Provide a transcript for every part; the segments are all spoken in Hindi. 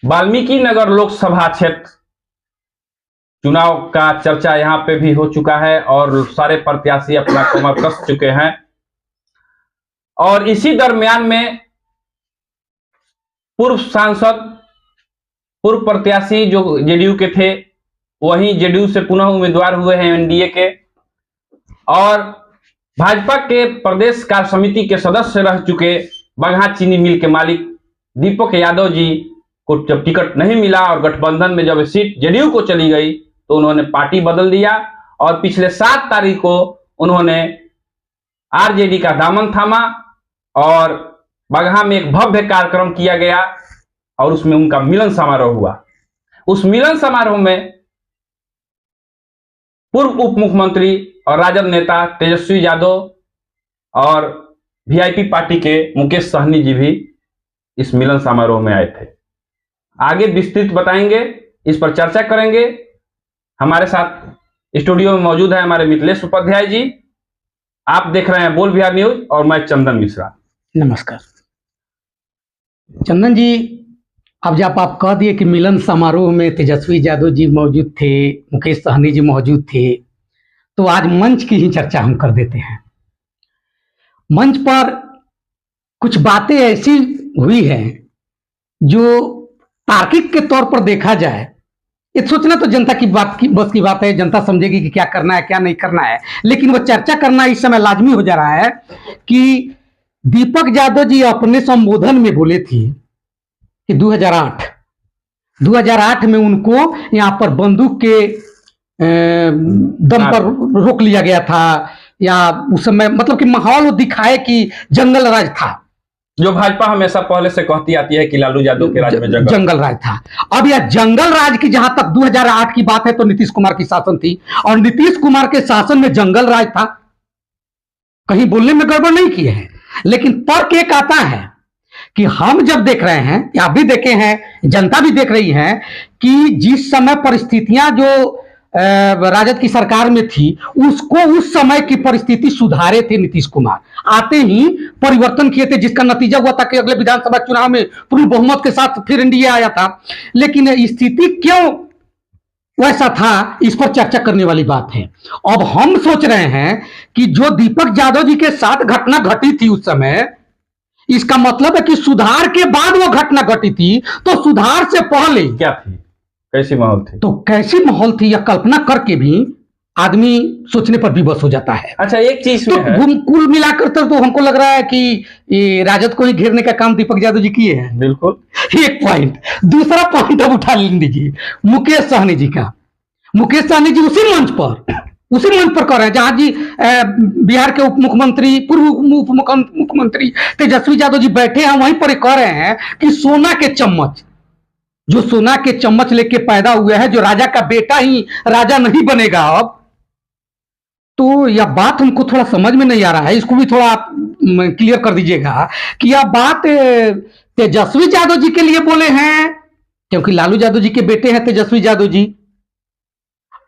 वाल्मीकि नगर लोकसभा क्षेत्र चुनाव का चर्चा यहां पे भी हो चुका है और सारे प्रत्याशी अपना कमर कस चुके हैं। और इसी दरमियान में पूर्व सांसद, पूर्व प्रत्याशी जो जेडीयू के थे, वहीं जेडीयू से पुनः उम्मीदवार हुए हैं एनडीए के, और भाजपा के प्रदेश कार्य समिति के सदस्य रह चुके बगहा चीनी मिल के मालिक दीपक यादव जी को जब टिकट नहीं मिला और गठबंधन में जब सीट जेडीयू को चली गई तो उन्होंने पार्टी बदल दिया और पिछले 7 तारीख को उन्होंने आरजेडी का दामन थामा और बगहा में एक भव्य कार्यक्रम किया गया और उसमें उनका मिलन समारोह हुआ। उस मिलन समारोह में पूर्व उप मुख्यमंत्री और राजद नेता तेजस्वी यादव और वीआईपी पार्टी के मुकेश सहनी जी भी इस मिलन समारोह में आए थे। आगे विस्तृत बताएंगे, इस पर चर्चा करेंगे। हमारे साथ स्टूडियो में मौजूद है हमारे मिथिलेश उपाध्याय जी। आप देख रहे हैं बोल बिहार न्यूज और मैं चंदन मिश्रा। नमस्कार चंदन जी, अब जब आप कह दिए कि मिलन समारोह में तेजस्वी यादव जी मौजूद थे, मुकेश सहनी जी मौजूद थे, तो आज मंच की ही चर्चा हम कर देते हैं। मंच पर कुछ बातें ऐसी हुई हैं जो तार्किक के तौर पर देखा जाए, ये सोचना तो जनता की बात की बस की बात है, जनता समझेगी कि क्या करना है क्या नहीं करना है, लेकिन वो चर्चा करना इस समय लाजमी हो जा रहा है कि दीपक यादव जी अपने संबोधन में बोले थे कि 2008 में उनको यहाँ पर बंदूक के दम पर रोक लिया गया था, या उस समय मतलब कि माहौल वो दिखाए कि जंगल राज था, जो भाजपा हमेशा पहले से कहती आती है कि लालू यादव के राज में जंगल राज था। अब यह जंगल राज की जहां तक 2008 की बात है तो नीतीश कुमार की शासन थी और नीतीश कुमार के शासन में जंगल राज था, कहीं बोलने में गड़बड़ नहीं किए हैं। लेकिन तर्क एक आता है कि हम जब देख रहे हैं या भी देखे हैं, जनता भी देख रही है कि जिस समय परिस्थितियां जो राजद की सरकार में थी उसको उस समय की परिस्थिति सुधारे थे नीतीश कुमार, आते ही परिवर्तन किए थे, जिसका नतीजा हुआ था कि अगले विधानसभा चुनाव में पूर्ण बहुमत के साथ फिर एनडीए आया था। लेकिन स्थिति क्यों वैसा था, इस पर चर्चा करने वाली बात है। अब हम सोच रहे हैं कि जो दीपक यादव जी के साथ घटना घटी थी उस समय, इसका मतलब है कि सुधार के बाद वो घटना घटी थी, तो सुधार से पहले क्या थी, कैसी माहौल थी, तो कैसी माहौल थी, या कल्पना करके भी आदमी सोचने पर विवश हो जाता है। अच्छा, एक चीज तो कुल मिलाकर तो हमको लग रहा है कि राजद को ही घेरने का काम दीपक यादव जी किए हैं। बिल्कुल, एक पॉइंट। दूसरा पॉइंट अब उठा लीजिए मुकेश सहनी जी का। मुकेश सहनी जी उसी मंच पर कह रहे हैं जहां जी बिहार के उप मुख्यमंत्री, पूर्व उप मुख्यमंत्री तेजस्वी यादव जी बैठे हैं, वहीं पर कह रहे हैं कि सोना के चम्मच, जो सोना के चम्मच लेके पैदा हुए हैं, जो राजा का बेटा ही राजा नहीं बनेगा। अब तो यह बात हमको थोड़ा समझ में नहीं आ रहा है, इसको भी थोड़ा आप क्लियर कर दीजिएगा कि यह बात तेजस्वी यादव जी के लिए बोले हैं क्योंकि लालू यादव जी के बेटे हैं तेजस्वी यादव जी,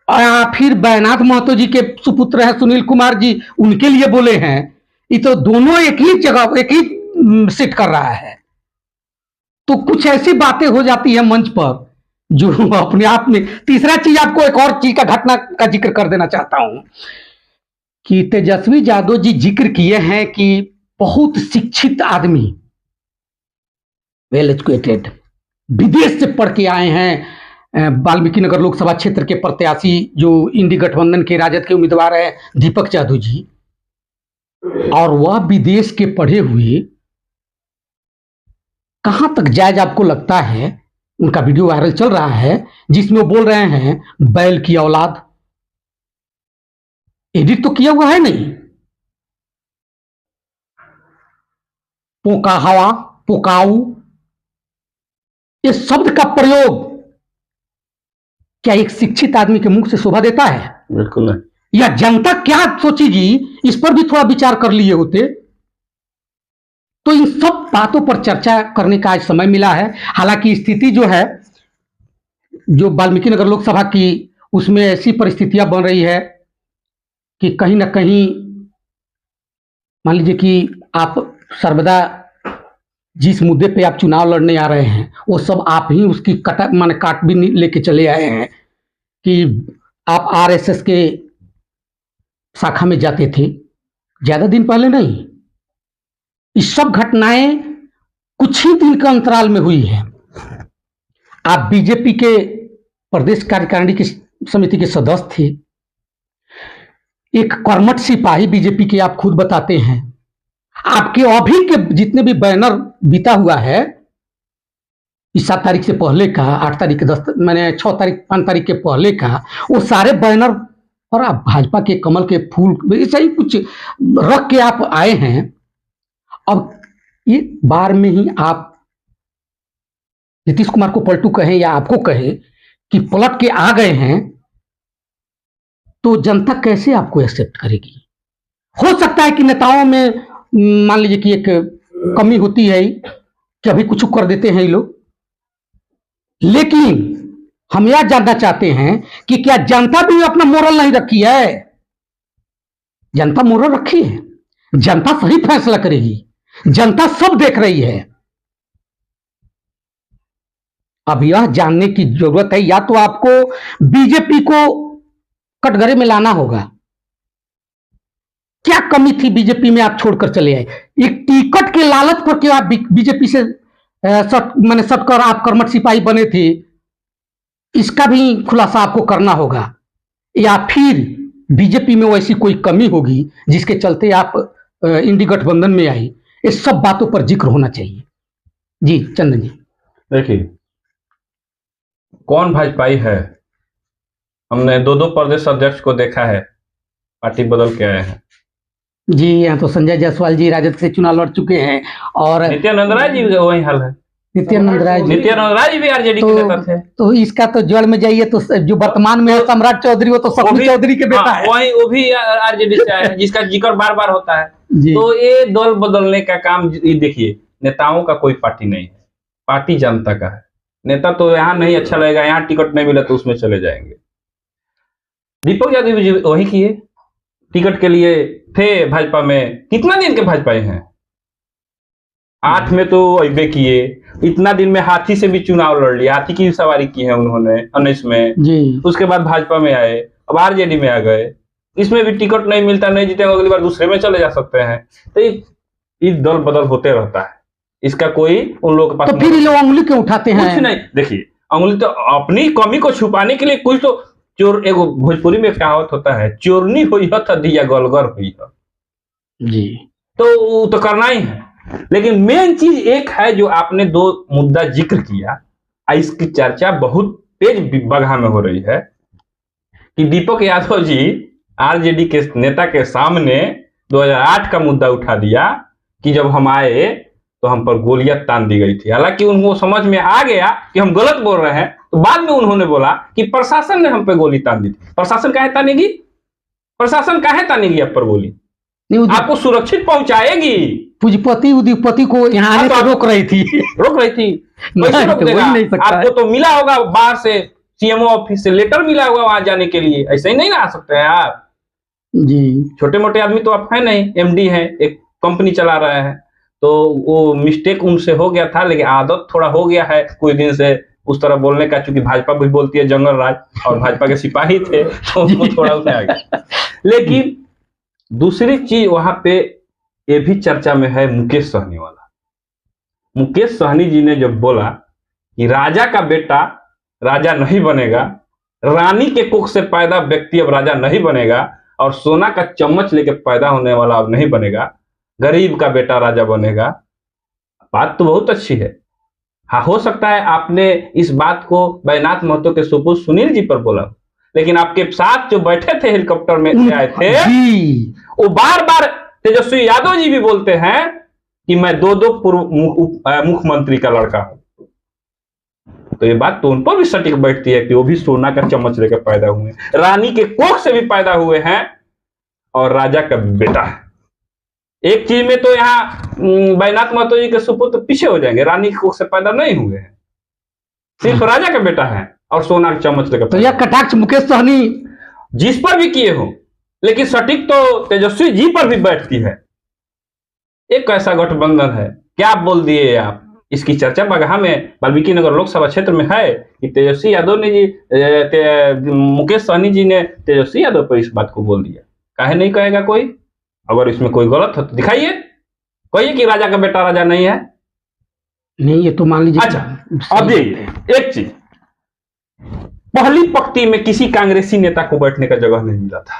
और फिर बैनाथ महतो जी के सुपुत्र हैं सुनील कुमार जी, उनके लिए बोले हैं। ये तो दोनों एक ही जगह, एक ही सिट कर रहा है। तो कुछ ऐसी बातें हो जाती है मंच पर जो अपने आप में। तीसरा चीज, आपको एक और चीज का घटना का जिक्र कर देना चाहता हूं कि तेजस्वी यादव जी जिक्र किए हैं कि बहुत शिक्षित आदमी, वेल एजुकेटेड, विदेश से पढ़ के आए हैं, वाल्मीकि नगर लोकसभा क्षेत्र के प्रत्याशी जो इंडी गठबंधन के राजद के उम्मीदवार है दीपक यादव जी, और वह विदेश के पढ़े हुए, कहां तक जायज आपको लगता है? उनका वीडियो वायरल चल रहा है जिसमें वो बोल रहे हैं बैल की औलाद। एडिट तो किया हुआ है नहीं, पोका हवा, पोकाऊ, इस शब्द का प्रयोग क्या एक शिक्षित आदमी के मुख से शोभा देता है? बिल्कुल नहीं। या जनता क्या सोचेगी, इस पर भी थोड़ा विचार कर लिए होते तो इन सब बातों पर चर्चा करने का आज समय मिला है। हालांकि स्थिति जो है, जो वाल्मीकि नगर लोकसभा की, उसमें ऐसी परिस्थितियां बन रही है कि कहीं ना कहीं मान लीजिए कि आप सर्वदा जिस मुद्दे पे आप चुनाव लड़ने आ रहे हैं वो सब आप ही उसकी कटा माने काट भी लेके चले आए हैं कि आप आरएसएस के शाखा में जाते थे, ज्यादा दिन पहले नहीं। ये सब घटनाएं कुछ ही दिन के अंतराल में हुई है। आप बीजेपी के प्रदेश कार्यकारिणी की समिति के सदस्य थे, एक कर्मठ सिपाही बीजेपी के आप खुद बताते हैं। आपके अभी के जितने भी बैनर बीता हुआ है, इस 7 तारीख से पहले का, 8 तारीख के 10 मैंने 6 तारीख 5 तारीख के पहले का, वो सारे बैनर और आप भाजपा के कमल के फूल ऐसा ही कुछ रख के आप आए हैं। अब एक बार में ही आप नीतीश कुमार को पलटू कहें या आपको कहें कि पलट के आ गए हैं, तो जनता कैसे आपको एक्सेप्ट करेगी? हो सकता है कि नेताओं में मान लीजिए कि एक कमी होती है कि अभी कुछ कर देते हैं ये लोग, लेकिन हम यह जानना चाहते हैं कि क्या जनता भी अपना मोरल नहीं रखी है? जनता मोरल रखी है, जनता सही फैसला करेगी, जनता सब देख रही है। अब यह जानने की जरूरत है, या तो आपको बीजेपी को कटघरे में लाना होगा। क्या कमी थी बीजेपी में आप छोड़कर चले आए? एक टिकट के लालच पर क्यों आप बीजेपी से सटकर आप कर्मठ सिपाही बने थे? इसका भी खुलासा आपको करना होगा। या फिर बीजेपी में वैसी कोई कमी होगी जिसके चलते आप इंडी गठबंधन में आई? ये सब बातों पर जिक्र होना चाहिए। जी चंदन जी, देखिए कौन भाजपाई है, हमने 2 प्रदेश अध्यक्ष को देखा है पार्टी बदल के आए हैं। जी यहाँ तो संजय जायसवाल जी राजद से चुनाव लड़ चुके हैं और नित्यानंद राय जी भी वही हाल है। नित्यानंद राय जी भी आरजेडी के नेता थे। तो इसका तो जड़ में जाइए तो जो वर्तमान में है सम्राट चौधरी, वो तो सपनी चौधरी के बेटा है। वही वो भी आरजेडी से आया है, जिसका जिक्र बार बार होता है। तो ये दल बदलने का काम, देखिए नेताओं का कोई पार्टी नहीं है, पार्टी जनता का है। नेता तो यहाँ नहीं अच्छा लगेगा, यहाँ टिकट नहीं मिला तो उसमें चले जाएंगे। दीपक यादव जी वही किए, टिकट के लिए थे भाजपा में। कितना दिन के भाजपाई हैं? 8 में तो अबे किए, इतना दिन में हाथी से भी चुनाव लड़ लिया, हाथी की सवारी की है उन्होंने 19 में जी। उसके बाद भाजपा में आए, अब आरजेडी में आ गए। इसमें भी टिकट नहीं मिलता, नहीं जीते, अगली बार दूसरे में चले जा सकते हैं। तो इस दल बदल होते रहता है, इसका कोई उन लोगों के पास। तो फिर लोग उंगली क्यों उठाते हैं? कुछ नहीं, देखिए उंगली तो अपनी कमी को छुपाने के लिए कुछ तो चोर, एगो भोजपुरी में कहावत होता है, चोरनी हुई है तो दिया गलगर हुई है जी। तो वो तो करना ही है। लेकिन मेन चीज एक है जो आपने 2 मुद्दा जिक्र किया, इसकी चर्चा बहुत तेज बगहा में हो रही है कि दीपक यादव जी आरजेडी के नेता के सामने 2008 का मुद्दा उठा दिया कि जब हम आए तो हम पर गोलियां तान दी गई थी। हालांकि उनको समझ में आ गया कि हम गलत बोल रहे हैं, तो बाद में उन्होंने बोला कि प्रशासन ने हम पे गोली तान दी थी। प्रशासन काहे तानेगी? प्रशासन काहे तानेगी आप पर गोली? आपको सुरक्षित पहुंचाएगी। पूंजीपति उद्योगपति को यहाँ आने से रोक रही थी। कैसे रोक देगा? आपको तो मिला होगा बाहर से, सीएमओ ऑफिस से लेटर मिला होगा वहां जाने के लिए, ऐसे ही नहीं ना आ सकते हैं आप जी। छोटे मोटे आदमी तो आप है नहीं, एमडी है, एक कंपनी चला रहे हैं, तो वो मिस्टेक उनसे हो गया था, लेकिन आदत थोड़ा हो गया है कुछ दिन से उस तरह बोलने का, चूंकि भाजपा भी बोलती है जंगल राज, और भाजपा के सिपाही थे तो उनको थोड़ा उसमें आ गया। लेकिन दूसरी चीज वहां पे ये भी चर्चा में है, मुकेश सहनी वाला। मुकेश सहनी जी ने जब बोला कि राजा का बेटा राजा नहीं बनेगा, रानी के कुख से पैदा व्यक्ति अब राजा नहीं बनेगा, और सोना का चम्मच लेके पैदा होने वाला अब नहीं बनेगा, गरीब का बेटा राजा बनेगा। बात तो बहुत अच्छी है। हाँ, हो सकता है आपने इस बात को बैनाथ महतो के सुपुत्र सुनील जी पर बोला, लेकिन आपके साथ जो बैठे थे हेलीकॉप्टर में आए थे, वो बार बार तेजस्वी यादव जी भी बोलते हैं कि मैं 2 पूर्व मुख्यमंत्री का लड़का हूं। तो ये बात तो उन पर भी सटीक बैठती है कि वो भी सोना का चम्मच लेकर पैदा हुए, रानी के कोख से भी पैदा हुए हैं, और राजा का बेटा है। एक चीज में तो यहाँ बैनाथ महतो जी के सुपुत्र पीछे हो जाएंगे, रानी के कोख से पैदा नहीं हुए हैं, सिर्फ राजा का बेटा है और सोना का चम्मच लेकर। तो यह कटाक्ष मुकेश सहनी जिस पर भी किए हो, लेकिन सटीक तो तेजस्वी जी पर भी बैठती है। एक ऐसा गठबंधन है क्या आप बोल दिए आप? इसकी चर्चा बगहा में वाल्मीकि नगर लोकसभा क्षेत्र में है कि तेजस्वी यादव ने जी मुकेश सहनी जी ने तेजस्वी यादव पर इस बात को बोल दिया। काहे नहीं कहेगा कोई? अगर इसमें कोई गलत है तो दिखाइए, कहिए कि राजा का बेटा राजा नहीं है। नहीं, ये तो मान लीजिए। अच्छा, अब ये एक चीज, पहली पंक्ति में किसी कांग्रेसी नेता को बैठने का जगह नहीं मिला था।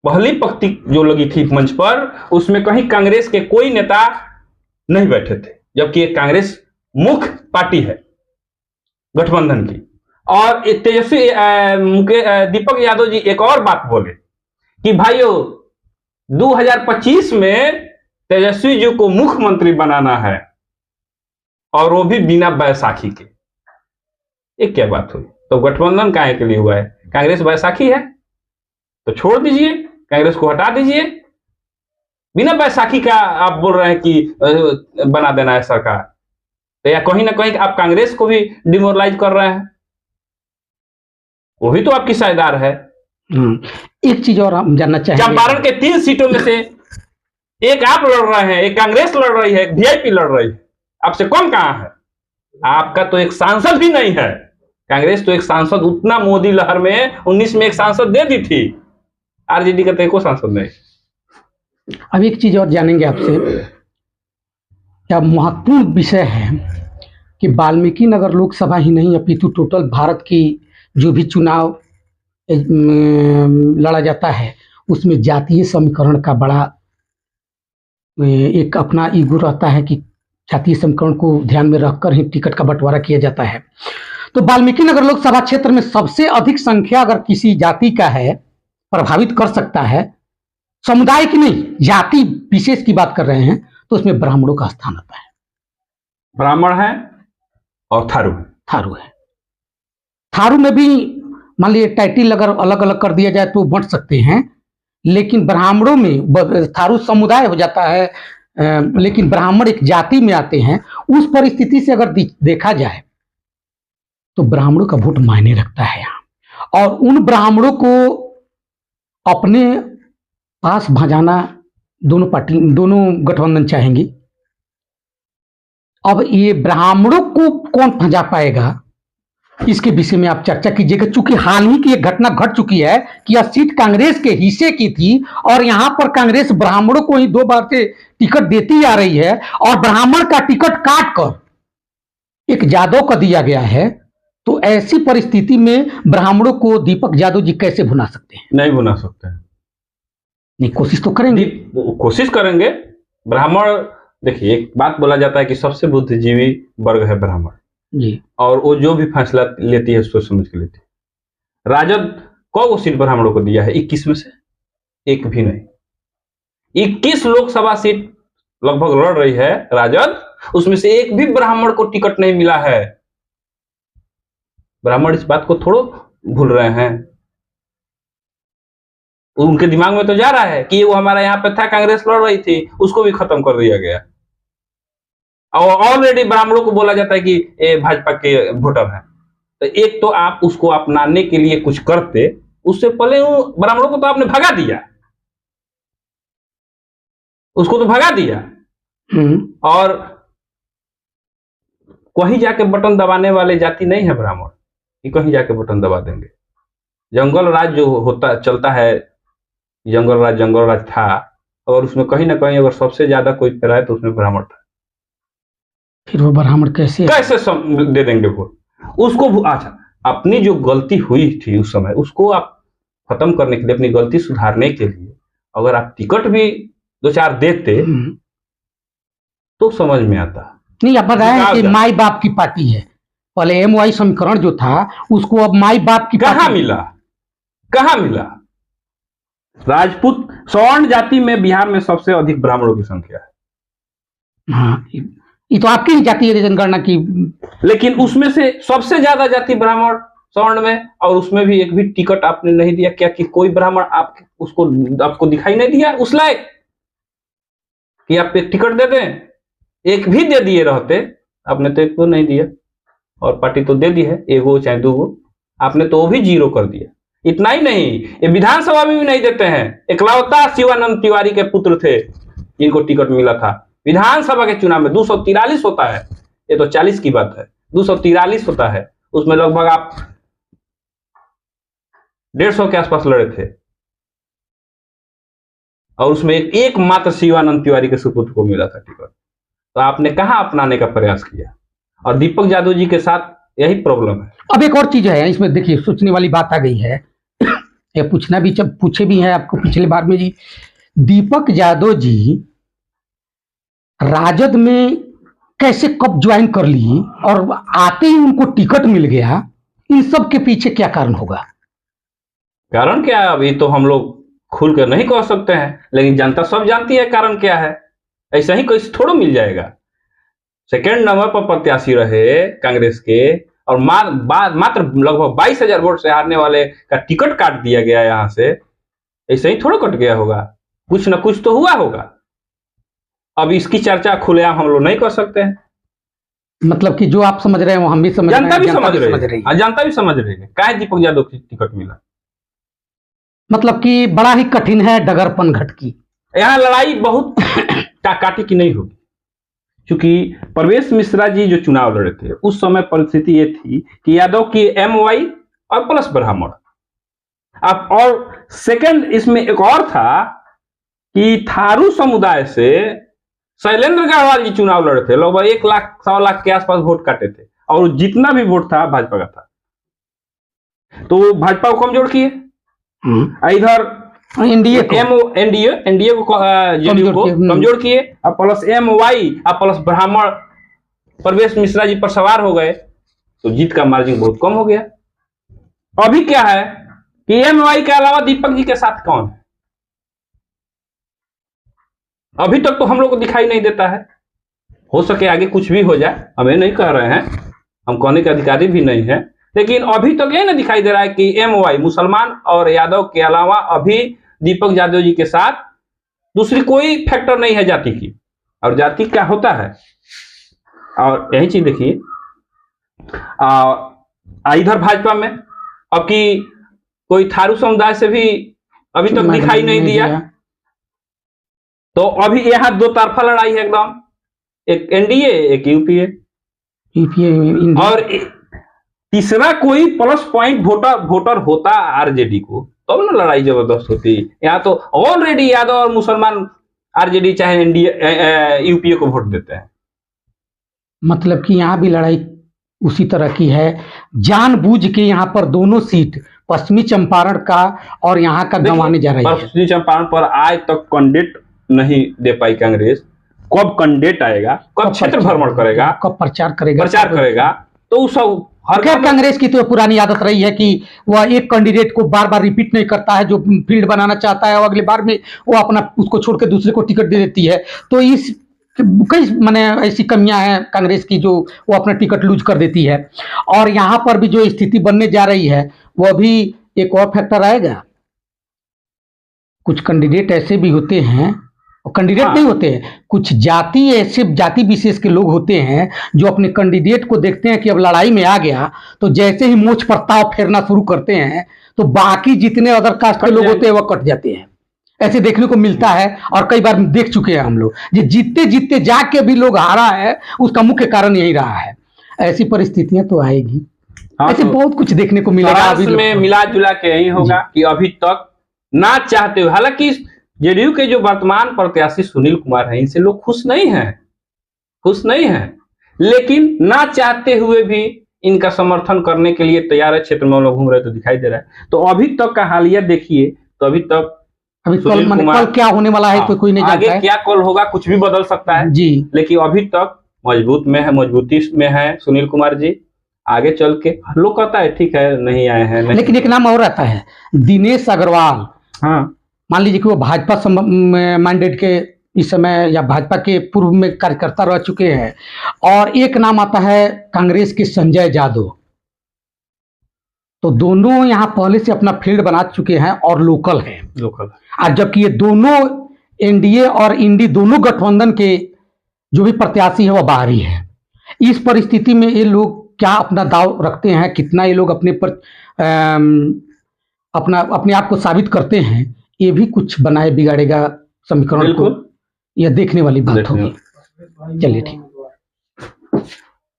पहली पंक्ति जो लगी थी मंच पर, उसमें कहीं कांग्रेस के कोई नेता नहीं बैठे थे, जबकि एक कांग्रेस मुख्य पार्टी है गठबंधन की। और तेजस्वी दीपक यादव जी एक और बात बोले कि भाइयों 2025 में तेजस्वी जी को मुख्यमंत्री बनाना है, और वो भी बिना बैसाखी के। ये क्या बात हुई? तो गठबंधन काहे के लिए हुआ है? कांग्रेस बैसाखी है तो छोड़ दीजिए, कांग्रेस को हटा दीजिए। बिना बैसाखी का आप बोल रहे हैं कि बना देना है सरकार, तो या कहीं ना कहीं आप कांग्रेस को भी डिमोरलाइज कर रहे हैं, वो भी तो आपकी साझेदार है। एक चीज और हम जानना चाहेंगे, चंपारण के 3 सीटों में से एक आप लड़ रहे हैं, एक कांग्रेस लड़ रही है, एक वीआईपी लड़ रही है, आपसे कौन कहां है? आपका तो एक सांसद भी नहीं है। कांग्रेस तो एक सांसद उतना मोदी लहर में 19 में एक सांसद दे दी थी, आरजेडी का तो एक सांसद नहीं। अब एक चीज और जानेंगे आपसे, क्या महत्वपूर्ण विषय है कि वाल्मीकि नगर लोकसभा ही नहीं अपितु टोटल भारत की जो भी चुनाव लड़ा जाता है उसमें जातीय समीकरण का बड़ा एक अपना ईगो रहता है कि जातीय समीकरण को ध्यान में रखकर ही टिकट का बंटवारा किया जाता है। तो वाल्मीकि नगर लोकसभा क्षेत्र में सबसे अधिक संख्या अगर किसी जाति का है, प्रभावित कर सकता है, समुदाय की नहीं जाति विशेष की बात कर रहे हैं, तो उसमें ब्राह्मणों का स्थान आता है। ब्राह्मण है और थारू है। थारू में भी मान लीजिए टाइटिल अगर अलग अलग कर दिया जाए तो बंट सकते हैं, लेकिन ब्राह्मणों में थारू समुदाय हो जाता है, लेकिन ब्राह्मण एक जाति में आते हैं। उस परिस्थिति से अगर देखा जाए तो ब्राह्मणों का वोट मायने रखता है यहाँ, और उन ब्राह्मणों को अपने पास भजाना दोनों गठबंधन चाहेंगी। अब ये ब्राह्मणों को कौन भजा पाएगा, इसके विषय में आप चर्चा कीजिएगा। चूंकि हाल ही की एक घटना घट चुकी है कि यह सीट कांग्रेस के हिस्से की थी, और यहां पर कांग्रेस ब्राह्मणों को ही 2 बार से टिकट देती आ रही है, और ब्राह्मण का टिकट काट कर एक यादव का दिया गया है। तो ऐसी परिस्थिति में ब्राह्मणों को दीपक यादव जी कैसे भुना सकते हैं? नहीं भुना सकते हैं। नहीं, कोशिश तो करेंगे। कोशिश करेंगे। ब्राह्मण, देखिए एक बात बोला जाता है कि सबसे बुद्धिजीवी वर्ग है ब्राह्मण जी, और वो जो भी फैसला लेती है सोच समझ के लेती है। राजद को सीट ब्राह्मणों को दिया है 21 में से एक भी नहीं। 21 लोकसभा सीट लगभग लड़ रही है राजद, उसमें से एक भी ब्राह्मण को टिकट नहीं मिला है। ब्राह्मण इस बात को थोड़ो भूल रहे हैं, उनके दिमाग में तो जा रहा है कि वो हमारा यहाँ पे था, कांग्रेस लड़ रही थी, उसको भी खत्म कर दिया गया। और ऑलरेडी ब्राह्मणों को बोला जाता है कि ये भाजपा के वोटर हैं। तो एक तो आप उसको अपनाने के लिए कुछ करते, उससे पहले ब्राह्मणों को तो आपने भगा दिया, उसको तो भगा दिया। और कहीं जाके बटन दबाने वाले जाति नहीं है ब्राह्मण कि कहीं जाके बटन दबा देंगे। जंगल राज जो होता चलता है, जंगल राज था, और उसमें कहीं ना कहीं अगर सबसे ज्यादा कोई पैरा है तो उसमें ब्राह्मण था। फिर वो ब्राह्मण कैसे दे देंगे वोट उसको? अच्छा, अपनी जो गलती हुई थी उस समय, उसको आप खत्म करने के लिए, अपनी गलती सुधारने के लिए अगर आप टिकट भी 2-4 देते तो समझ में आता। नहीं, आप बताएं कि माई बाप की पार्टी है। पहले MY समीकरण जो था उसको अब माई बाप की कहां मिला? राजपूत सवर्ण जाति में बिहार में सबसे अधिक ब्राह्मणों की संख्या है। हाँ, ये तो आपकी ही जाति है जनगणना की, लेकिन उसमें से सबसे ज्यादा जाति ब्राह्मण सवर्ण में, और उसमें भी एक भी टिकट आपने नहीं दिया। क्या कि कोई ब्राह्मण आपको दिखाई नहीं दिया उस लायक कि आप एक टिकट दे दें? एक भी दे दिए रहते, आपने तो एक तो नहीं दिया, और पार्टी तो दे दी है, एगो चाहे 2 आपने तो वो भी 0 कर दिया। इतना ही नहीं, ये विधानसभा में भी नहीं देते हैं। एकलौता शिवानंद तिवारी के पुत्र थे जिनको टिकट मिला था, विधानसभा के चुनाव में 243 होता है, ये तो 40 की बात है, 243 होता है, उसमें लगभग आप 150 के आसपास लड़े थे, और उसमें एकमात्र शिवानंद तिवारी के सुपुत्र को मिला था टिकट। तो आपने कहां अपनाने का प्रयास किया? और दीपक यादव जी के साथ यही प्रॉब्लम है। अब एक और चीज है इसमें, देखिए सोचने वाली बात आ गई है, ये पूछना भी, जब पूछे भी है आपको पिछले बार में जी, दीपक यादव जी राजद में कैसे कब ज्वाइन कर ली और आते ही उनको टिकट मिल गया, इन सब के पीछे क्या कारण होगा? कारण क्या है अभी तो हम लोग खुल कर नहीं कह सकते हैं, लेकिन जनता सब जानती है कारण क्या है। ऐसा ही कोई थोड़ा मिल जाएगा। सेकेंड नंबर पर प्रत्याशी रहे कांग्रेस के, और मात्र लगभग 22,000 वोट से हारने वाले का टिकट काट दिया गया यहां से, ऐसे ही थोड़ा कट गया होगा, कुछ ना कुछ तो हुआ होगा। अब इसकी चर्चा खुलेआम हम लोग नहीं कर सकते हैं। मतलब कि जो आप समझ रहे हैं वो हम भी समझ रहे हैं, जनता भी समझ रही है, है, जनता भी समझ रही है काहे दीपक यादव को टिकट मिला। मतलब कि बड़ा ही कठिन है डगरपन घट की। यहाँ लड़ाई बहुत टाकाटी की नहीं होगी, क्योंकि परवेश मिश्रा जी जो चुनाव लड़े थे उस समय परिस्थिति ये थी कि यादव की MY और प्लस ब्राह्मण। अब और सेकंड इसमें एक और था कि थारू समुदाय से शैलेंद्र गढ़वाल जी चुनाव लड़े थे, लगभग 1 लाख 1.25 लाख के आसपास वोट काटे थे, और जितना भी वोट था भाजपा का था, तो भाजपा को कमजोर किए। इधर एनडीए को जेडीयू को कमजोर किए, और प्लस MY और प्लस ब्राह्मण परवेश मिश्रा जी पर सवार हो गए, तो जीत का मार्जिन बहुत कम हो गया। अभी क्या है कि MY के अलावा दीपक जी के साथ कौन है, अभी तक तो हम लोग को दिखाई नहीं देता है। हो सके आगे कुछ भी हो जाए, हमें नहीं कह रहे हैं, हम कहने के अधिकारी भी नहीं है, लेकिन अभी तक ये ना दिखाई दे रहा है कि MY मुसलमान और यादव के अलावा अभी दीपक यादव जी के साथ दूसरी कोई फैक्टर नहीं है जाति की। और जाति क्या होता है, और यही चीज देखिए इधर भाजपा में अब की कोई थारू समुदाय से भी अभी तक दिखाई नहीं दिया। तो अभी यहाँ दो तरफा लड़ाई है एकदम, एक NDA एक यूपीए, और तीसरा कोई प्लस पॉइंट वोटर होता आरजेडी को, तब ना लड़ाई जबरदस्त होती। यहाँ तो ऑलरेडी यादव और मुसलमान आरजेडी चाहे NDA यूपीए को वोट देते हैं। मतलब कि यहाँ भी लड़ाई उसी तरह की है, जानबूझ के यहाँ पर दोनों सीट पश्चिमी चंपारण का और यहाँ का गंवाने जा रही है। पश्चिमी चंपारण पर आज तक कैंडिडेट नहीं दे पाई कांग्रेस, कब कैंडिडेट आएगा, कब क्षेत्र भ्रमण करेगा, कब प्रचार करेगा, तो सब हर कांग्रेस की तो पुरानी आदत रही है कि वह एक कैंडिडेट को बार बार रिपीट नहीं करता है, जो फील्ड बनाना चाहता है और अगले बार में वो अपना उसको छोड़ के दूसरे को टिकट दे देती है। तो इस कई माने ऐसी कमियां हैं कांग्रेस की जो वो अपना टिकट लूज कर देती है। और यहाँ पर भी जो स्थिति बनने जा रही है वो भी एक और फैक्टर आएगा। कुछ कैंडिडेट ऐसे भी होते हैं, और कैंडिडेट नहीं होते हैं, कुछ जाति ऐसे जाति विशेष के लोग होते हैं जो अपने कैंडिडेट को देखते हैं कि अब लड़ाई में आ गया, तो जैसे ही मोछ पर ताव फेरना शुरू करते हैं तो बाकी जितने अदर कास्ट के लोग होते हैं वह कट जाते हैं। ऐसे देखने को मिलता है, और कई बार देख चुके हैं हम लोग, जो जीतते जीतते जाके भी लोग हारा है, उसका मुख्य कारण यही रहा है। ऐसी परिस्थितियां तो आएगी, ऐसे तो बहुत कुछ देखने को मिलेगा। अभी में मिला जुला के यही होगा कि अभी तक ना चाहते हुए, हालांकि जेडीयू के जो वर्तमान प्रत्याशी सुनील कुमार हैं, इनसे लोग खुश नहीं हैं, लेकिन ना चाहते हुए भी इनका समर्थन करने के लिए तैयार है। क्षेत्र में लोग घूम रहे तो दिखाई दे रहा है। तो अभी तक का हालिया देखिए, तो अभी कल क्या होने वाला है तो कोई नहीं जानता है, आगे क्या कल होगा कुछ भी बदल सकता है जी। लेकिन अभी तक मजबूती में है सुनील कुमार जी। आगे चल के लोग कहता है ठीक है नहीं आए हैं, लेकिन एक नाम और आता है, दिनेश अग्रवाल। हाँ, मान लीजिए कि वो भाजपा मैंडेट के इस समय या भाजपा के पूर्व में कार्यकर्ता रह चुके हैं, और एक नाम आता है कांग्रेस के संजय यादव। तो दोनों यहाँ पहले से अपना फील्ड बना चुके हैं और लोकल हैं। आज जबकि ये दोनों NDA और इंडी दोनों गठबंधन के जो भी प्रत्याशी है वह बाहरी है। इस परिस्थिति में ये लोग क्या अपना दाव रखते हैं, कितना ये लोग अपने पर अपने आप को साबित करते हैं, ये भी कुछ बनाए बिगाड़ेगा समीकरण को, यह देखने वाली बात होगी। चलिए ठीक।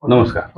नमस्कार।